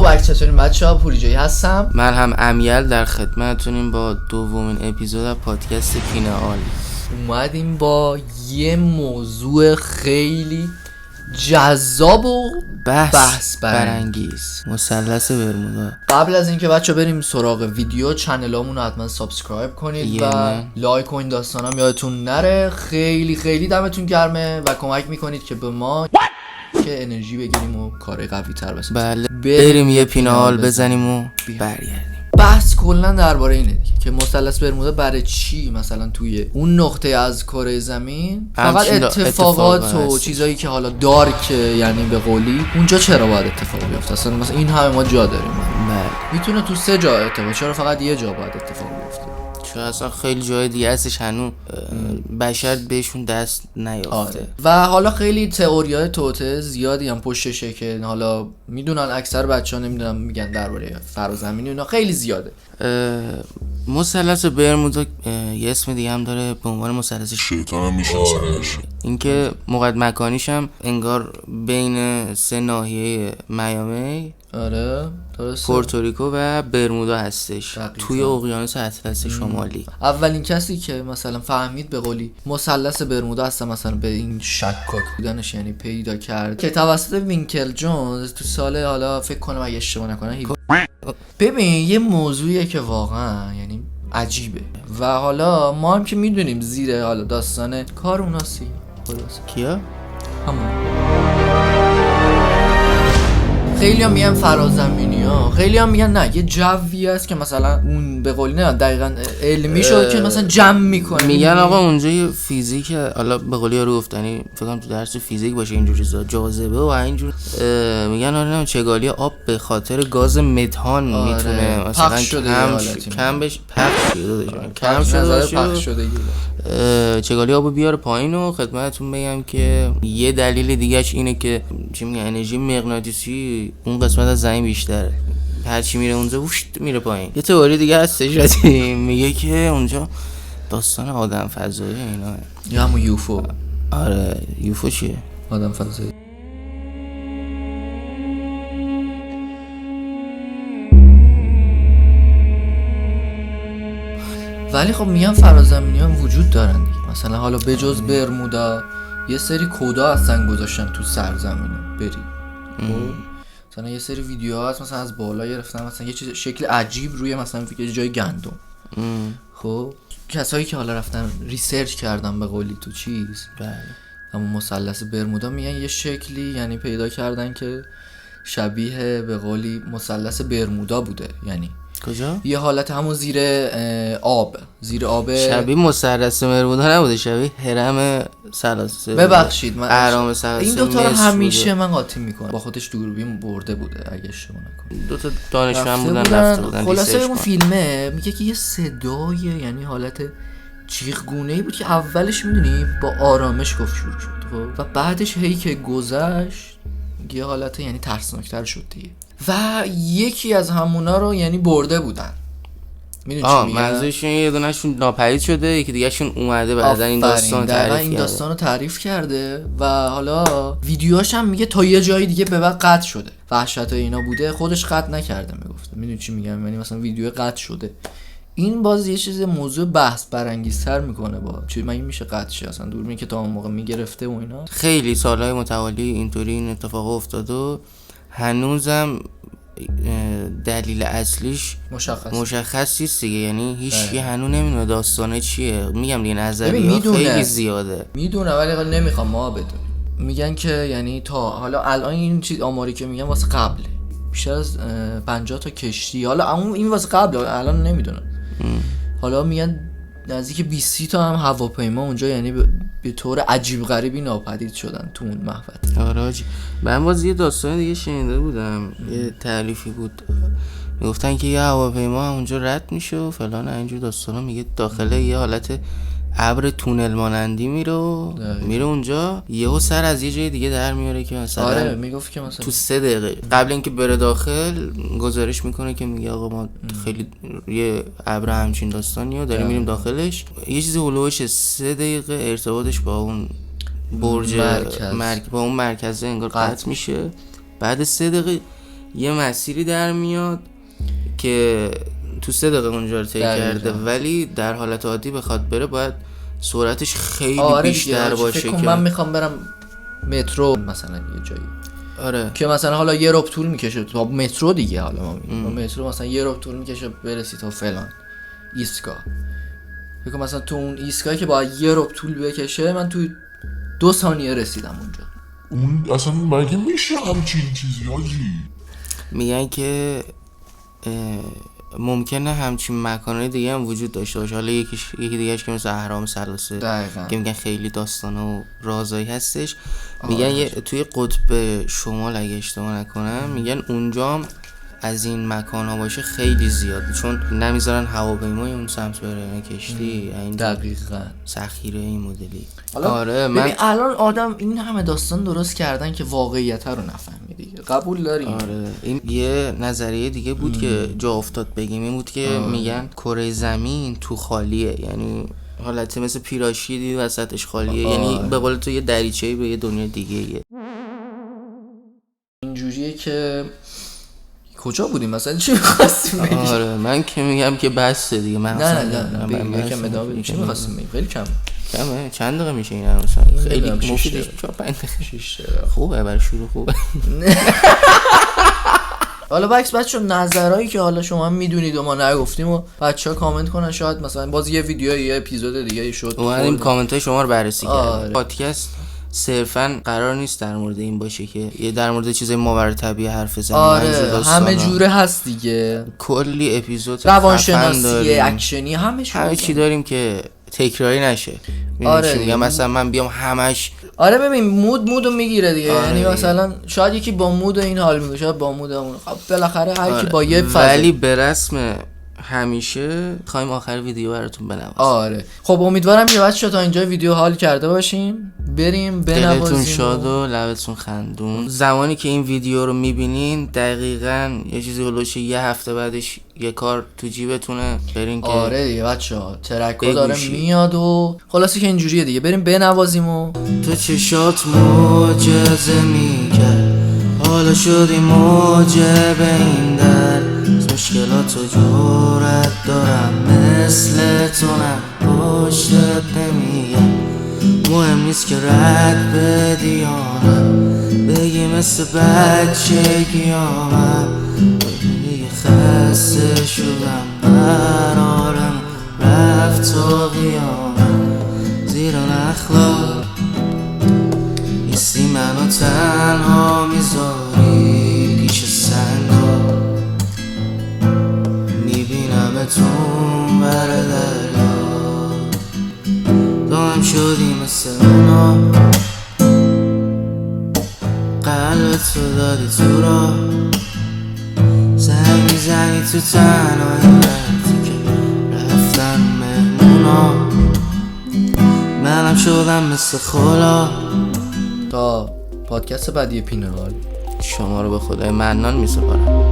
هلو بک، چطورین بچه‌ها؟ پوریجایی هستم. من هم امیل در خدمتتونیم با دومین اپیزود از پادکست پینه‌آل. اومدیم با یه موضوع خیلی جذاب و بحث برانگیز، مثلث برمودا. قبل از اینکه بچه بریم سراغ ویدیو، چنلامون رو حتما سابسکرایب کنید و لایک و این داستانم یادتون نره. خیلی خیلی دمتون گرمه و کمک میکنید که به ما که انرژی بگیریم و کار قوی تر بسیم. بله، بریم یه پینه‌آل بزنیم و برگردیم. بحث کلا درباره اینه دیگه که مثلث برمودا برای چی مثلا توی اون نقطه از کره زمین فقط اتفاقات و چیزایی که حالا دارک، یعنی به قولی اونجا چرا باید اتفاق بیفته؟ مثلا این همه ما جا داریم، میتونه تو 3 جا اتفاق، چرا فقط یه جا باید اتفاق بیفته؟ چون اصلا خیلی جای دیگه هستش هنوز بشر بهشون دست نیافته. و حالا خیلی تئوریای توته زیادی هم پشتشه که حالا میدونن اکثر بچه‌ها نمیدونن، میگن درباره فرازمینی اینا خیلی زیاده. مثلث برمودا یه اسم دیگه هم داره به عنوان مثلث شیطان هم میشناسنش. اینکه موقعیت مکانیش هم انگار بین 3 ناحیه میامی، آره درسته، پورتوریکو و برمودا هستش، دقیقا توی اقیانوس اطلس شمالی. اولین کسی که مثلا فهمید به قولی مثلث برمودا هست، مثلا به این شکاک بودنش یعنی پیدا کرد که توسط وینکل جونز تو سال، حالا فکر کنم اگه اشتباه نکنم، ببین یه موضوعیه که واقعا یعنی عجیبه و حالا ما هم که میدونیم زیر حالا داستان کار اوناسی کیا؟ همون خیلی هم میگن فرازمینی ها، خیلی هم میگن نه یه جوی هست که مثلا اون به قولی نه دقیقا علمی شد که مثلا جمع میکنه. میگن آقا اونجا یه فیزیک، حالا به قولی رو گفتنی فکر کنم تو درس فیزیک باشه اینجور چیزا، جاذبه و اینجور میگن آره چگالی آب به خاطر گاز متان میتونه مثلا کم شده چگالی آبو بیاره پایین. و خدمتتون بگم که یه دلیل دیگهش اینه که چی میگن انرژی مغناطیسی اون قسمت از زمین بیشتره، هرچی میره اونجا وشت میره پایین. یه تئوری دیگه هستش میگه که اونجا داستان آدم فضایی اینا، یا همون یوفو. آره یوفو چیه؟ آدم فضایی. ولی خب میگن فرازمینی هم وجود دارن دیگه، مثلا حالا به جز برمودا یه سری کدا هستن گذاشتن تو سرزمین بری. مثلا یه سری ویدیوها هست مثلا از بالا گرفتن مثلا یه چیز شکل عجیب روی مثلا یه جای گندم. خب کسایی که حالا رفتن ریسرچ کردن به قولی تو چیز همون مثلث برمودا، میگن یه شکلی یعنی پیدا کردن که شبیه به قولی مثلث برمودا بوده. یعنی کجا؟ یه حالت همون زیر آب شبیه مثلث برمودا نبوده، شبیه هرم سلاسل. ببخشید من اهرام سلاسل. این دوتا رو همیشه من قاطی میکنم، با خودش دوربین برده بوده اگه اشتباه نکنم، دوتا دانشمند بودن رفته بودن. خلاصه اون فیلمه میگه که یه صدای یعنی حالت جیغ گونه‌ای بود که اولش میدونی با آرامش گفت شروع شد و بعدش هی که گذشت یه حالت یعنی ترسناکتر شد دیگه. و یکی از همونا رو یعنی برده بودن، میدونی چی میگم؟ منظورشون یه دونهشون ناپدید شده، یکی دیگه شون اومده بعدن این داستان رو تعریف کرده و حالا ویدیوهاش هم میگه تا یه جای دیگه به بعد قطع شده. وحشت اینا بوده، خودش قطع نکرده میگفته، میدونی چی میگم؟ یعنی مثلا ویدیو قطع شده. این باز یه چیز موضوع بحث برانگیزتر میکنه با چی مگه میشه قطع شه اصلا دوربین که تا اون موقع میگرفته و اینا. خیلی سالهای متوالی اینطوری این اتفاق افتاده و هنوزم دلیل اصلیش مشخص نیست دیگه، یعنی هیچ کی هنوز نمیدونه داستانه چیه. میگم دیگه نظریه خیلی زیاده میدونه ولی نمیخوام ما بدونیم. میگن که یعنی تا حالا الان این چیز آماری که میگن واسه قبله بیشتر از 50 تا کشتی، حالا این واسه قبل الان نمیدونم، حالا میگن نزدیک 20 تا هم هواپیما اونجا یعنی به طور عجیب غریبی ناپدید شدن تو اون محوطه. آره حاجی، من باز یه داستان دیگه شنیده بودم، یه تعریفی بود میگفتن که یه هواپیما اونجا رد میشه و فلان اینجور داستانا، میگه داخل یه حالت ابر تونل مانندی میره اونجا، یهو سر از یه جای دیگه در میاره که مثلا آره میگفت که مثلا تو 3 دقیقه قبل اینکه بره داخل گزارش میکنه که میگه آقا ما خیلی یه ابر همچین داستانیه داریم میریم داخلش، یه چیزی هولوش 3 دقیقه ارتباطش با اون برج با اون مرکز انگار قطع میشه. بعد 3 دقیقه یه مسیری در میاد که تو 3 دقیقه اونجا رو طی کرده، ولی در حالت عادی بخواد بره باید سرعتش خیلی بیشتر باشه. که من میخوام برم مترو مثلا یه جایی، آره که مثلا حالا یه ربع طول میکشه تا مترو دیگه، حالا ما میگیم مترو مثلا یه ربع طول میکشه برسی تا فلان ایستگاه. فکر کنم مثلا تو اون ایستگاهی که باید یه ربع طول بکشه من تو 2 ثانیه رسیدم اونجا. اون اصلا مگه میشه همچین چیزی حاجی؟ میگن که ممکنه همچین مکانهای دیگه هم وجود داشته باشه. حالا یکی دیگهش که مثل اهرام ثلاثه که میگن خیلی داستانه و رازایی هستش. میگن توی قطب شمال اگه اشتباه نکنم میگن اونجا هم از این مکانها باشه خیلی زیاده، چون نمیذارن هواپیمای اون سمت بره، کشتی این دقیقاً سخیره این مدلی. آره من الان آدم این همه داستان درست کردن که واقعیت رو نفهمی دیگه، قبول داریم. آره این یه نظریه دیگه بود که جا افتاد بگیم، این بود که میگن کره زمین تو خالیه، یعنی حالت مثل پیراشی دید وسطش خالیه. یعنی به قول تو یه دریچه‌ای به یه دنیا دیگه. اینجوریه که کجا بودیم مثلا چی می‌خواستیم بگیم؟ آره من که میگم که بسه دیگه. من نه یکم ادامه بدیم. چی می‌خواستیم بگیم؟ خیلی کمه. چند دقیقه میشه این مثلا؟ خیلی مفیده. 4-5 دقیقه. خوبه برای شروع خوبه. حالا بچه نظرهایی که حالا شما میدونید و ما نگفتیم و بچه‌ها کامنت کنن، شاید مثلا باز یه ویدیو یه اپیزود دیگه شد اومدیم کامنت های شما رو بررسی کردیم. پادکست صرفا قرار نیست در مورد این باشه که یه در مورد چیزای ماورالطبیعی حرف بزنیم. آره همه جوره هست دیگه، کلی اپیزود روانشناسی اکشنی همه چی داریم که تکراری نشه. آره میگم مثلا من بیام همش ببین مودو میگیره دیگه. یعنی مثلا شاید یکی با مود این حال میگه، شاید با مود اون. خب بالاخره هر کی با یه فاز، ولی به رسم همیشه خواهیم آخر ویدیو براتون بنوازیم. آره خب امیدوارم که بچه‌ها تا اینجا ویدیو حال کرده باشیم. بریم بنوازیم. دلتون شاد و لبتون خندون. زمانی که این ویدیو رو میبینین دقیقاً یه چیزی هلوش یه هفته بعدش یه کار تو جیبتونه، برین که آره دیگه بچه‌ها ترکو داره میاد و خلاصه که اینجوریه دیگه. بریم بنوازیم و تو چشات معجزه میکرد، حالا شدی موجب این در مشکلات و جورت دارم مثل تو نه پشتت نمیگم. مهم نیست که رد بدی یا نه، بگی مثل بچگی آمد دیگه خسته شدم، قرارم رفت تا قیامت. زیر نخلا نیستی منو تنها میذاری پیش سنگا، میبینمتون بر دریا، تو هم شدی مثل اونا، قلب تو دادی تو را، زنگ میزنی تو تنهایی وقتی که رفتن مهمونا، منم شدم مثل خلا. تا پادکست بعدی پینرال شما رو به خدای منان میسپارم.